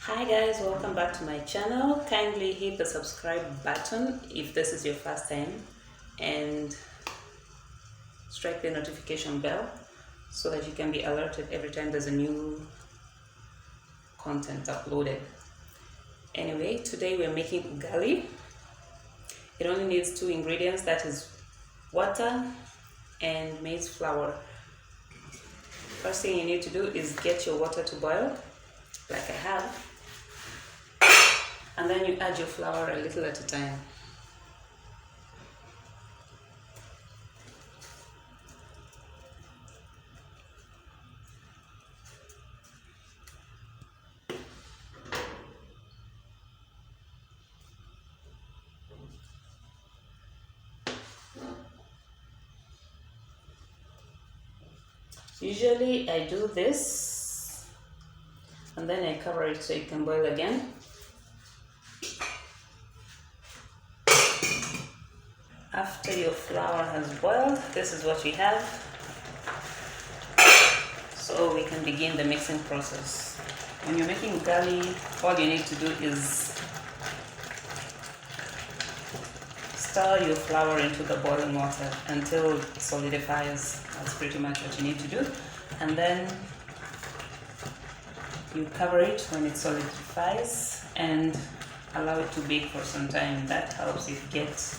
Hi guys, welcome back to my channel. Kindly hit the subscribe button if this is your first time and strike the notification bell so that you can be alerted every time there's a new content uploaded. Anyway, today we're making ugali. It only needs two ingredients, that is water and maize flour. First thing you need to do is get your water to boil like I have, and then you add your flour a little at a time. Usually I do this and then I cover it so it can boil again. After your flour has boiled, this is what we have. So we can begin the mixing process. When you're making ugali, all you need to do is stir your flour into the boiling water until it solidifies. That's pretty much what you need to do. And then you cover it when it solidifies and allow it to bake for some time. That helps it get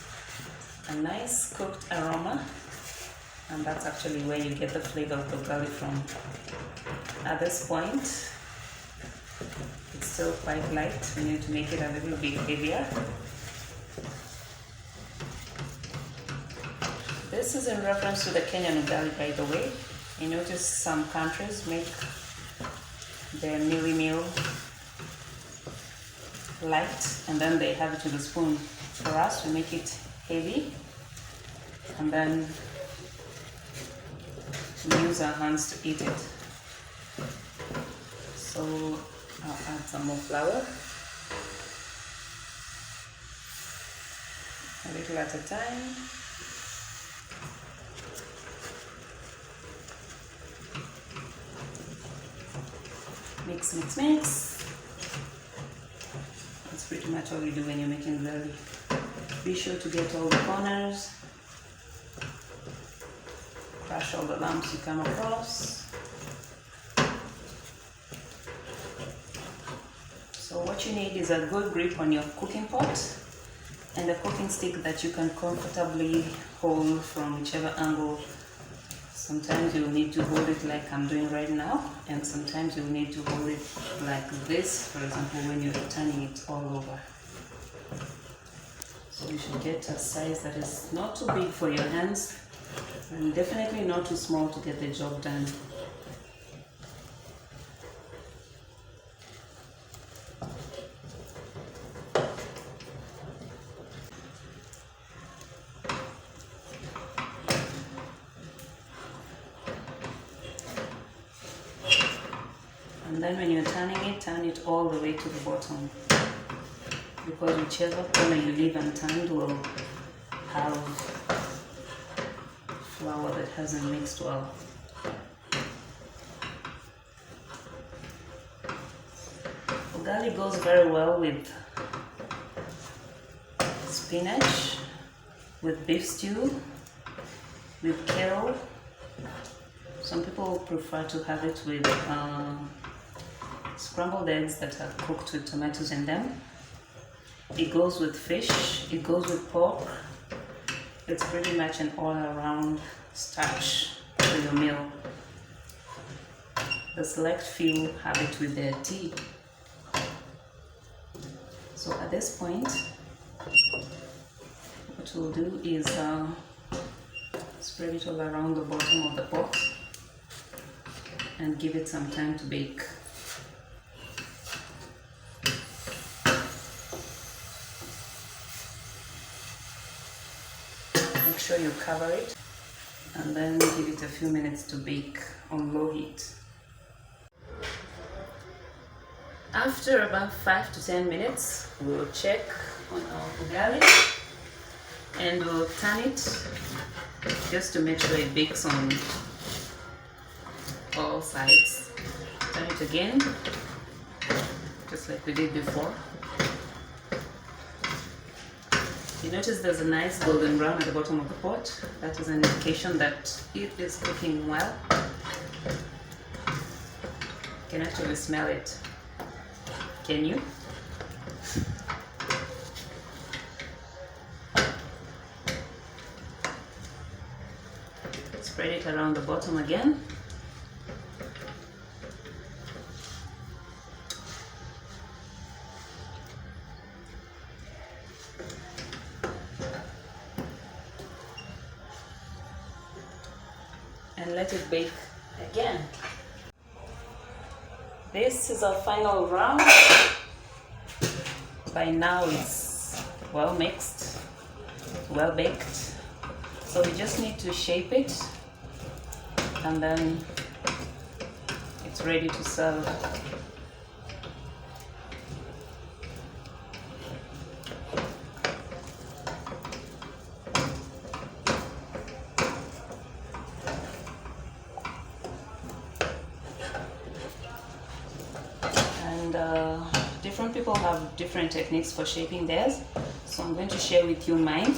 a nice cooked aroma, and that's actually where you get the flavor of the ugali from. At this point, it's still quite light. We need to make it a little bit heavier. This is in reference to the Kenyan ugali, by the way. I notice some countries make their mealy meal light and then they have it with a spoon. For us, we make it heavy and then we use our hands to eat it. So I'll add some more flour, a little at a time. Mix, mix, mix. That's pretty much all you do when you're making ugali. Be sure to get all the corners, crush all the lumps you come across. So what you need is a good grip on your cooking pot and a cooking stick that you can comfortably hold from whichever angle. Sometimes you'll need to hold it like I'm doing right now, and sometimes you'll need to hold it like this, for example, when you're turning it all over. So you should get a size that is not too big for your hands, and definitely not too small to get the job done. And then when you're turning it, turn it all the way to the bottom, because whichever corner you leave unturned will have flour that hasn't mixed well. Ugali goes very well with spinach, with beef stew, with kale. Some people prefer to have it with scrambled eggs that are cooked with tomatoes in them. It goes with fish, it goes with pork. It's pretty much an all-around starch for your meal. The select few have it with their tea. So at this point, what we'll do is spread it all around the bottom of the pot and give it some time to bake. Make sure you cover it and then give it a few minutes to bake on low heat. After about 5 to 10 minutes, we'll check on our ugali and we'll turn it just to make sure it bakes on all sides. Turn it again just like we did before. You notice there's a nice golden brown at the bottom of the pot. That is an indication that it is cooking well. You can actually smell it. Can you? Spread it around the bottom again. And let it bake again. This is our final round. By now it's well mixed, well baked. So we just need to shape it and then it's ready to serve. Different people have different techniques for shaping theirs, so I'm going to share with you mine.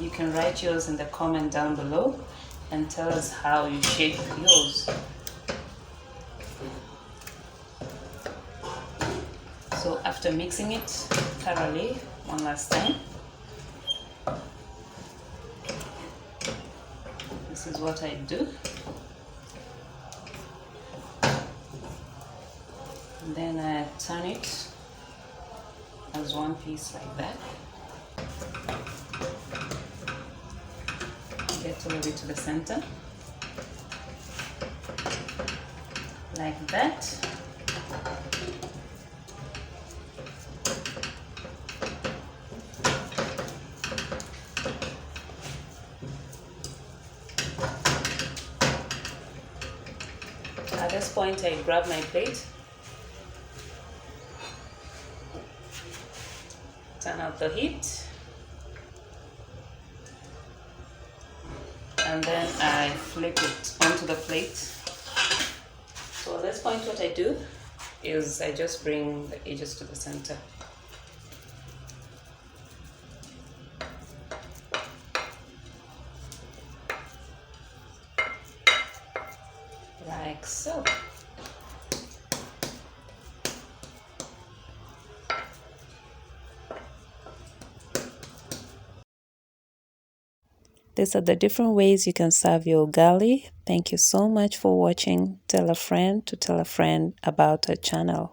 You can write yours in the comment down below and tell us how you shape yours. So after mixing it thoroughly one last time, this is what I do. And then I turn it as one piece like that. Get a little bit to the center, like that. At this point, I grab my plate, turn out the heat, and then I flip it onto the plate. So at this point what I do is I just bring the edges to the center. Like so. These are the different ways you can serve your ugali. Thank you so much for watching. Tell a friend to tell a friend about our channel.